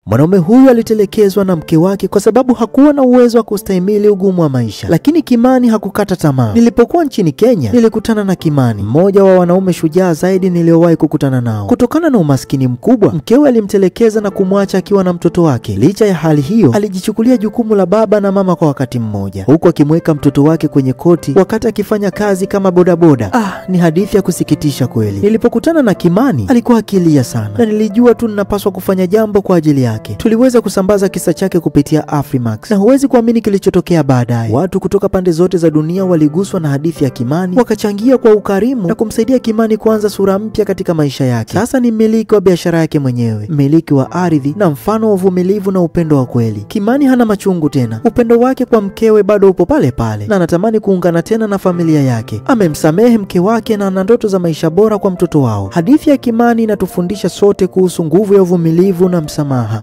Mwanaume huyu alitelekezwa na mke wake kwa sababu hakuwa na uwezo wa kustahimili ugumu wa maisha, lakini Kimani hakukata tamaa. Nilipokuwa nchini Kenya, nilikutana na Kimani, mmoja wa wanaume shujaa zaidi niliowahi kukutana nao. Kutokana na umaskini mkubwa, mkewe alimtelekeza na kumwacha akiwa na mtoto wake. Licha ya hali hiyo, alijichukulia jukumu la baba na mama kwa wakati mmoja, huku akimweka mtoto wake kwenye koti wakati akifanya kazi kama bodaboda. Ni hadithi ya kusikitisha kweli. Nilipokutana na Kimani, alikuwa akilia sana na nilijua tu ninapaswa kufanya jambo kwa ajili yake. Tuliweza kusambaza kisa chake kupitia Afrimax na huwezi kuamini kilichotokea baadaye. Watu kutoka pande zote za dunia waliguswa na hadithi ya Kimani, wakachangia kwa ukarimu na kumsaidia Kimani kuanza sura mpya katika maisha yake. Sasa ni mmiliki wa biashara yake mwenyewe, mmiliki wa ardhi na mfano wa uvumilivu na upendo wa kweli. Kimani hana machungu tena. Upendo wake kwa mkewe bado upo pale pale na anatamani kuungana tena na familia yake. Amemsamehe mke wake na ana ndoto za maisha bora kwa mtoto wao. Hadithi ya Kimani inatufundisha sote kuhusu nguvu ya uvumilivu na msamaha.